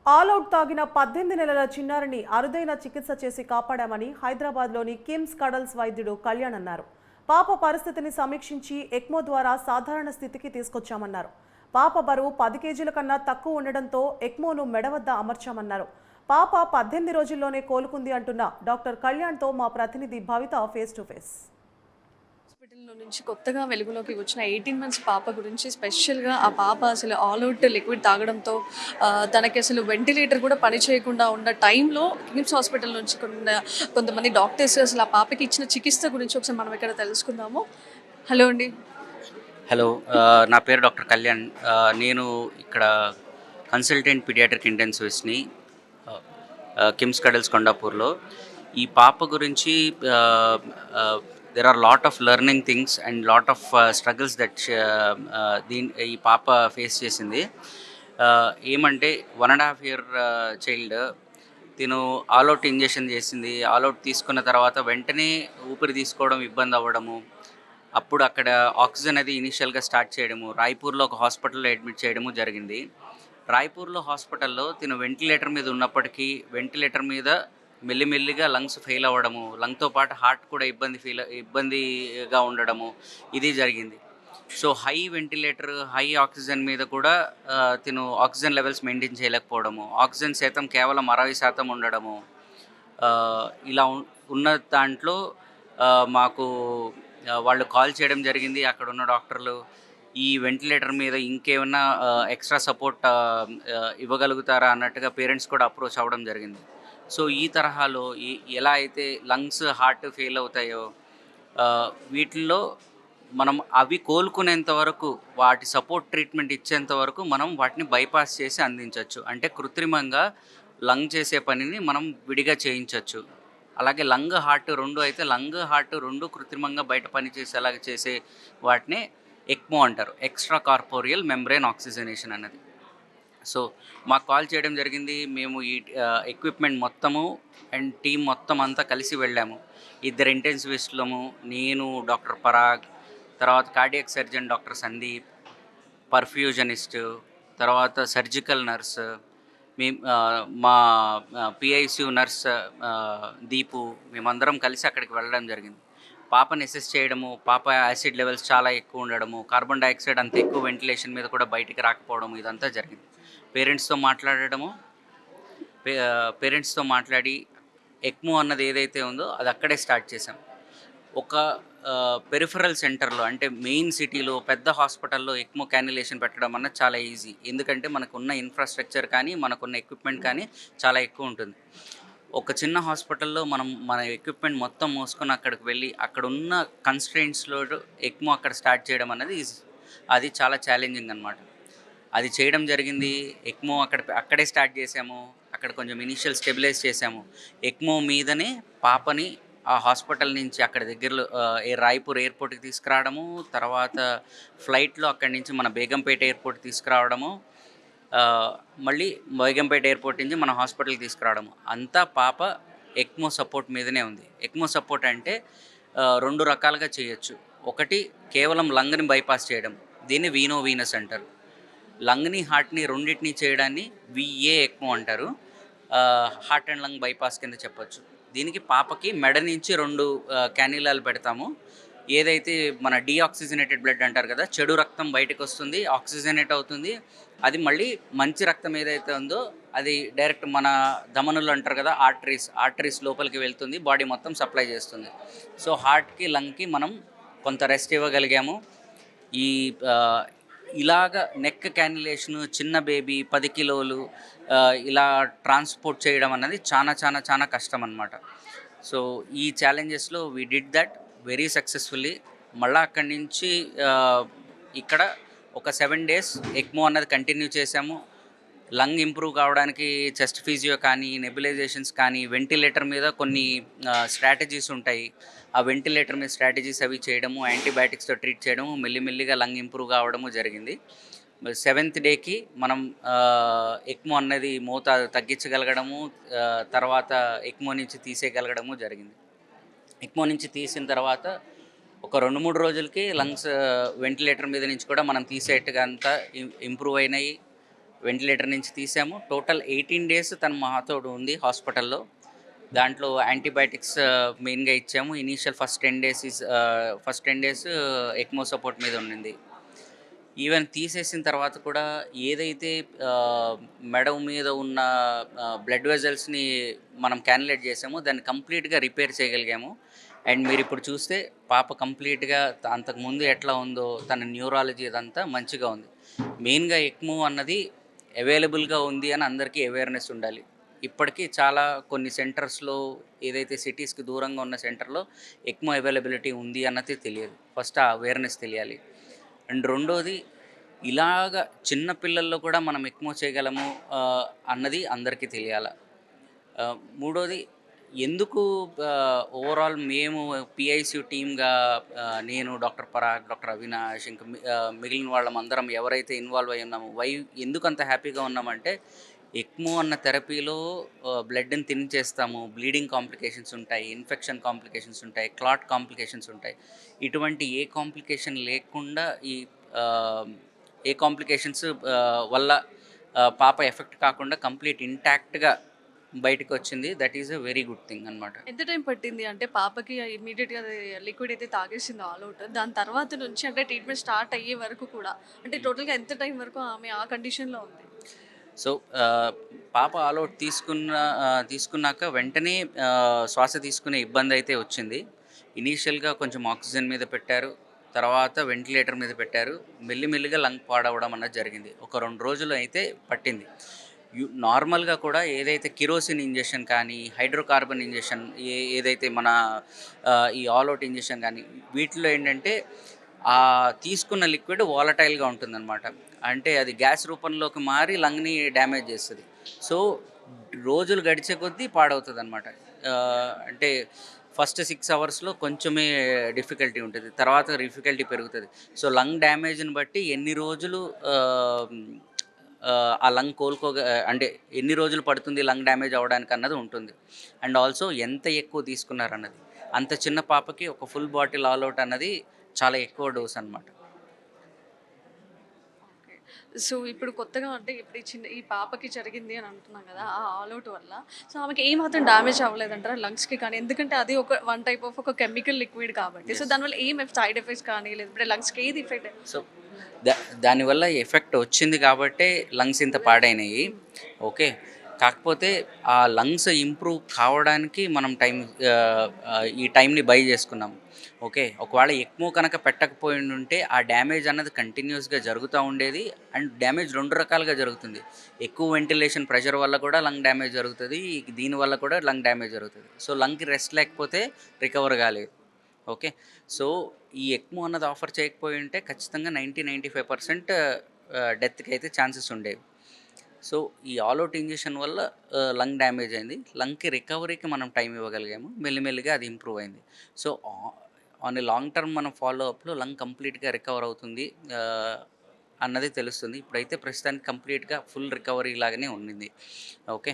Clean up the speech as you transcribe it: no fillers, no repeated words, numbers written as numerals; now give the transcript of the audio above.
All out తాగిన 18 నెలల చిన్నారిని అరుదైన చికిత్స చేసి కాపాడామని హైదరాబాద్లోని కిమ్స్ కడల్స్ వైద్యుడు కళ్యాణ్ అన్నారు. పాప పరిస్థితిని సమీక్షించి ఎక్మో ద్వారా సాధారణ స్థితికి తీసుకొచ్చామన్నారు. పాప బరువు 10 కేజీల కన్నా తక్కువ ఉండడంతో ఎక్మోను మెడ వద్ద అమర్చామన్నారు. పాప 18 రోజుల్లోనే కోలుకుంది అంటున్న డాక్టర్ కళ్యాణ్తో మా ప్రతినిధి భవిత ఫేస్ టు ఫేస్. హాస్పిటల్‌లో నుంచి కొత్తగా వెలుగులోకి వచ్చిన 18 మంత్స్ పాప గురించి స్పెషల్‌గా ఆ పాప అసలు ఆల్ ఔట్ లిక్విడ్ తాగడంతో తనకి అసలు వెంటిలేటర్ కూడా పని చేయకుండా ఉన్న టైంలో కిమ్స్ హాస్పిటల్ నుంచి కొంతమంది డాక్టర్స్ అసలు ఆ పాపకి ఇచ్చిన చికిత్స గురించి ఒకసారి మనం ఇక్కడ తెలుసుకుందాము. హలో అండి. హలో. నా పేరు డాక్టర్ కళ్యాణ్. నేను ఇక్కడ కన్సల్టెంట్ పీడియాట్రిక్ ఇంటెన్సివిస్ట్‌ని కిమ్స్ కడల్స్ కొండాపూర్‌లో. ఈ పాప గురించి there are lot of learning things and lot of struggles that ఈ పాప ఫేస్ చేసింది. ఏమంటే 1.5 ఇయర్ చైల్డ్. తిను ఆల్ అవుట్ ఇంజెక్షన్ చేసింది. ఆల్ అవుట్ తీసుకున్న తర్వాత వెంటనే ఊపిరి తీసుకోవడం ఇబ్బంది అవ్వడము. అప్పుడు అక్కడ ఆక్సిజన్ అది ఇనీషియల్గా స్టార్ట్ చేయడము, రాయ్పూర్లో ఒక హాస్పిటల్లో అడ్మిట్ చేయడము జరిగింది. రాయ్పూర్లో హాస్పిటల్లో తిను వెంటిలేటర్ మీద ఉన్నప్పటికీ వెంటిలేటర్ మీద మెల్లిమెల్లిగా లంగ్స్ ఫెయిల్ అవ్వడము, లంగ్తో పాటు హార్ట్ కూడా ఇబ్బందిగా ఉండడము ఇది జరిగింది. So high ventilator, high oxygen మీద కూడా తిను ఆక్సిజన్ లెవెల్స్ మెయింటైన్ చేయలేకపోవడము, ఆక్సిజన్ శాతం కేవలం 60% ఉండడము. ఇలా ఉన్న దాంట్లో మాకు వాళ్ళు కాల్ చేయడం జరిగింది. అక్కడ ఉన్న డాక్టర్లు ఈ వెంటిలేటర్ మీద ఇంకేమన్నా ఎక్స్ట్రా సపోర్ట్ ఇవ్వగలుగుతారా అన్నట్టుగా పేరెంట్స్ కూడా అప్రోచ్ అవ్వడం జరిగింది. సో ఈ తరహాలో ఎలా అయితే లంగ్స్, హార్ట్ ఫెయిల్ అవుతాయో వీటిల్లో మనం అవి కోలుకునేంత వరకు, వాటి సపోర్ట్ ట్రీట్మెంట్ ఇచ్చేంత వరకు మనం వాటిని బైపాస్ చేసి అందించవచ్చు. అంటే కృత్రిమంగా లంగ్ చేసే పనిని మనం విడిగా చేయించవచ్చు. అలాగే లంగ్, హార్ట్ 2 అయితే లంగ్, హార్ట్ 2 కృత్రిమంగా బయట పనిచేసేలాగా చేసే వాటిని ఎక్మో అంటారు. ఎక్స్ట్రా కార్పోరియల్ మెంబ్రేన్ ఆక్సిజనేషన్ అన్నది. సో మాకు కాల్ చేయడం జరిగింది. మేము ఈ ఎక్విప్మెంట్ మొత్తము అండ్ టీం మొత్తం అంతా కలిసి వెళ్ళాము. 2 ఇంటెన్సివిస్టులము, నేను, డాక్టర్ పరాగ్, తర్వాత కార్డియాక్ సర్జన్ డాక్టర్ సందీప్, పర్ఫ్యూజనిస్ట్, తర్వాత సర్జికల్ నర్స్, మా పిఐసియు నర్స్ దీపు, మేమందరం కలిసి అక్కడికి వెళ్ళడం జరిగింది. పాపని అసెస్ చేయడము, పాప యాసిడ్ లెవెల్స్ చాలా ఎక్కువ ఉండడము, కార్బన్ డైఆక్సైడ్ అంత ఎక్కువ వెంటిలేషన్ మీద కూడా బయటికి రాకపోవడము ఇదంతా జరిగింది. పేరెంట్స్తో మాట్లాడి ఎక్మో అన్నది ఏదైతే ఉందో అది అక్కడే స్టార్ట్ చేసాం. ఒక పెరిఫరల్ సెంటర్లో, అంటే మెయిన్ సిటీలో పెద్ద హాస్పిటల్లో ఎక్మో క్యాన్యులేషన్ పెట్టడం అన్నది చాలా ఈజీ. ఎందుకంటే మనకున్న ఇన్ఫ్రాస్ట్రక్చర్ కానీ మనకున్న ఎక్విప్మెంట్ కానీ చాలా ఎక్కువ ఉంటుంది. ఒక చిన్న హాస్పిటల్లో మనం మన ఎక్విప్మెంట్ మొత్తం మోసుకొని అక్కడికి వెళ్ళి అక్కడ ఉన్న కన్స్ట్రెయింట్స్లో ఎక్మో అక్కడ స్టార్ట్ చేయడం అన్నది అది చాలా ఛాలెంజింగ్ అనమాట. అది చేయడం జరిగింది. ఎక్మో అక్కడే స్టార్ట్ చేసాము. అక్కడ కొంచెం ఇనీషియల్ స్టెబిలైజ్ చేసాము. ఎక్మో మీదనే పాపని ఆ హాస్పిటల్ నుంచి అక్కడ దగ్గరలో రాయ్పూర్ ఎయిర్పోర్ట్కి తీసుకురావడము, తర్వాత ఫ్లైట్లో అక్కడి నుంచి మన బేగంపేట ఎయిర్పోర్ట్కి తీసుకురావడము, మళ్ళీ బేగంపేట ఎయిర్పోర్ట్ నుంచి మన హాస్పిటల్కి తీసుకురావడము, అంతా పాప ఎక్మో సపోర్ట్ మీదనే ఉంది. ఎక్మో సపోర్ట్ అంటే 2 రకాలుగా చేయొచ్చు. ఒకటి కేవలం లంగ్ని బైపాస్ చేయడం, దీన్ని వీనోవీనస్ అంటారు. లంగ్ని, హార్ట్ని రెండింటిని చేయడాన్ని విఏ ఎక్మో అంటారు. హార్ట్ అండ్ లంగ్ బైపాస్ కింద చెప్పొచ్చు. దీనికి పాపకి మెడ నుంచి 2 క్యాన్యులాలు పెడతాము. ఏదైతే మన డీఆక్సిజనేటెడ్ బ్లడ్ అంటారు కదా, చెడు రక్తం బయటకు వస్తుంది, ఆక్సిజనేట్ అవుతుంది. అది మళ్ళీ మంచి రక్తం ఏదైతే ఉందో అది డైరెక్ట్ మన ధమనులు అంటారు కదా, ఆర్టరీస్ లోపలికి వెళ్తుంది, బాడీ మొత్తం సప్లై చేస్తుంది. సో హార్ట్కి, లంగ్కి మనం కొంత రెస్ట్ ఇవ్వగలిగాము. ఈ ఇలాగ నెక్ క్యాన్యులేషను, చిన్న బేబీ 10 కిలోలు ఇలా ట్రాన్స్పోర్ట్ చేయడం అన్నది చాలా కష్టం అన్నమాట. సో ఈ ఛాలెంజెస్లో we did that very successfully. మళ్ళీ అక్కడి నుంచి ఇక్కడ ఒక 7 days ఎక్మో అన్నది కంటిన్యూ చేసాము. లంగ్ ఇంప్రూవ్ కావడానికి చెస్ట్ ఫిజియో కానీ, నెబులైజేషన్స్ కానీ, వెంటిలేటర్ మీద కొన్ని స్ట్రాటజీస్ ఉంటాయి. ఆ వెంటిలేటర్ మీద స్ట్రాటజీస్ అవి చేయడము, యాంటీబయాటిక్స్తో ట్రీట్ చేయడము, మెల్లిమెల్లిగా లంగ్ ఇంప్రూవ్ కావడము జరిగింది. 7th డేకి మనం ఎక్మో అన్నది మోతాదు తగ్గించగలగడము, తర్వాత ఎక్మో నుంచి తీసేయగలగడము జరిగింది. ఎక్మో నుంచి తీసిన తర్వాత ఒక 2-3 రోజులకి లంగ్స్ వెంటిలేటర్ మీద నుంచి కూడా మనం తీసేట్టుగా అంతా ఇంప్రూవ్ అయినాయి. వెంటిలేటర్ నుంచి తీసాము. టోటల్ 18 డేస్ తను మాతో ఉంది హాస్పిటల్లో. దాంట్లో యాంటీబయాటిక్స్ మెయిన్‌గా ఇచ్చాము. Initial first 10 days ECMO support మీద ఉండింది. ఈవెన్ తీసేసిన తర్వాత కూడా ఏదైతే మెడ మీద ఉన్న బ్లడ్ వెజల్స్‌ని మనం క్యాన్యులేట్ చేసామో దాన్ని కంప్లీట్‌గా రిపేర్ చేయగలిగాము. అండ్ మీరిప్పుడు చూస్తే పాప కంప్లీట్‌గా అంతకుముందు ఎట్లా ఉందో తన న్యూరాలజీ ఇదంతా మంచిగా ఉంది. మెయిన్‌గా ఎక్మో అన్నది అవైలబుల్‌గా ఉంది అని అందరికీ అవేర్‌నెస్ ఉండాలి. ఇప్పటికీ చాలా కొన్ని సెంటర్స్‌లో ఏదైతే సిటీస్‌కి దూరంగా ఉన్న సెంటర్‌లో ఎక్మో అవైలబిలిటీ ఉంది అన్నది తెలియదు. ఫస్ట్ ఆ అవేర్‌నెస్ తెలియాలి. అండ్ రెండోది ఇలాగ చిన్న పిల్లల్లో కూడా మనం ఎక్మో చేయగలము అన్నది అందరికీ తెలియాల. మూడోది ఎందుకు ఓవరాల్ మేము పిఐసియు టీమ్‌గా నేను, డాక్టర్ పరాగ్, డాక్టర్ అవినాష్ ఇంకా మిగిలిన వాళ్ళమందరం ఎవరైతే ఇన్వాల్వ్ అయ్యి ఉన్నామో ఎందుకంత హ్యాపీగా ఉన్నామంటే ఎక్మో అన్న థెరపీలో బ్లడ్‌ని థిన్ చేస్తాము. బ్లీడింగ్ కాంప్లికేషన్స్ ఉంటాయి, ఇన్ఫెక్షన్ కాంప్లికేషన్స్ ఉంటాయి, క్లాట్ కాంప్లికేషన్స్ ఉంటాయి. ఇటువంటి ఏ కాంప్లికేషన్ లేకుండా ఆహ్, ఏ కాంప్లికేషన్స్ వల్ల పాప ఎఫెక్ట్ కాకుండా కంప్లీట్ ఇంటాక్ట్‌గా బయటికొచ్చింది. That is a very good thing అనమాట. ఎంత టైం పట్టింది అంటే పాపకి ఇమ్మీడియట్‌గా అది లిక్విడ్ అయితే తాగేసిందో ఆల్ అవుట్. దాని తర్వాత నుంచి అంటే ట్రీట్మెంట్ స్టార్ట్ అయ్యే వరకు కూడా అంటే టోటల్‌గా ఎంత టైం వరకు ఆమె ఆ కండిషన్‌లో ఉంది? సో, పాప ఆల్ ఔట్ తీసుకున్నాక వెంటనే శ్వాస తీసుకునే ఇబ్బందయితే వచ్చింది. ఇనీషియల్‌గా కొంచెం ఆక్సిజన్ మీద పెట్టారు. తర్వాత వెంటిలేటర్ మీద పెట్టారు. మెల్లిమెల్లిగా లంగ్ పాడవడం అన్నది జరిగింది. ఒక 2 రోజులు అయితే పట్టింది. నార్మల్‌గా కూడా ఏదైతే కిరోసిన్ ఇంజెక్షన్ కానీ, హైడ్రోకార్బన్ ఇంజెక్షన్ ఏదైతే మన ఈ ఆల్ ఔట్ ఇంజెక్షన్ గానీ, వీటిలో ఏంటంటే తీసుకున్న లిక్విడ్ వాలటైల్‌గా ఉంటుందనమాట. అంటే అది గ్యాస్ రూపంలోకి మారి లంగ్‌ని డ్యామేజ్ చేస్తది. సో, రోజులు గడిచే కొద్దీ పాడవుతదనమాట. అంటే ఫస్ట్ 6 అవర్స్‌లో కొంచెమే డిఫికల్టీ ఉంటది. తర్వాత డిఫికల్టీ పెరుగుతది. సో, లంగ్ డ్యామేజ్‌ని బట్టి ఎన్ని రోజులు ఆహ్, ఆ లంగ్ అంటే ఎన్ని రోజులు పడుతుంది లంగ్ డ్యామేజ్ అవ్వడానికన్నది ఉంటుంది. అండ్ ఆల్సో ఎంత ఎక్కువ తీసుకున్నారన్నది. అంత చిన్న పాపకి ఒక ఫుల్ బాటిల్ ఆల్ ఔట్ అన్నది చాలా ఎక్కువ డోస్ అనమాట. ఓకే. సో, ఇప్పుడు కొత్తగా అంటే ఇప్పుడు ఈ పాపకి జరిగింది అని అంటున్నాం కదా! ఆ ఆల్ ఔట్ వల్ల. సో, ఆమెకి ఏ మాత్రం డ్యామేజ్ అవ్వలేదంటారా లంగ్స్‌కి కానీ? ఎందుకంటే అది వన్ టైప్ ఆఫ్ ఒక కెమికల్ లిక్విడ్ కాబట్టి. So, yes. దానివల్ల సైడ్ ఎఫెక్ట్స్ కానీ లేదంటే లంగ్స్‌కి ఏది ఎఫెక్ట్ సో, దానివల్ల ఎఫెక్ట్ వచ్చింది కాబట్టే లంగ్స్ ఇంత పాడైనయి. ఓకే. కాకపోతే ఆ లంగ్స్ ఇంప్రూవ్ కావడానికి మనం ఈ టైంని బై చేసుకున్నాం. ఓకే. ఒకవేళ ఎక్మో కనుక పెట్టకపోయుండుంటే ఆ డ్యామేజ్ అన్నది కంటిన్యూయస్‌గా జరుగుతా ఉండేది. అండ్ డ్యామేజ్ 2 రకాలుగా జరుగుతుంది. ఎక్కువ వెంటిలేషన్ ప్రెషర్ వల్ల కూడా లంగ్ డ్యామేజ్ జరుగుతది. దీనివల్ల కూడా లంగ్ డ్యామేజ్ జరుగుతది. సో, లంగ్‌కి రెస్ట్ లేకపోతే రికవర్ కాలేదు. ఓకే. సో, ఈ ఎక్మో అన్నది ఆఫర్ చేయకపోయుంటే ఖచ్చితంగా 95% డెత్‌కయితే ఛాన్సెస్ ఉండేవి. సో, ఈ ఆల్ ఔట్ ఇంజెక్షన్ వల్ల లంగ్ డ్యామేజ్ అయింది. లంగ్‌కి రికవరీకి మనం టైం ఇవ్వగలిగాము. మెల్లిమెల్లిగా అది ఇంప్రూవ్ అయింది. So, on a long term మనం ఫాలో అప్‌లో లంగ్ కంప్లీట్‌గా రికవర్ అవుతుంది ఆహ్, అన్నది తెలుస్తుంది. ఇప్పుడైతే ప్రస్తుతానికి కంప్లీట్‌గా ఫుల్ రికవరీ లాగానే ఉండింది. ఓకే.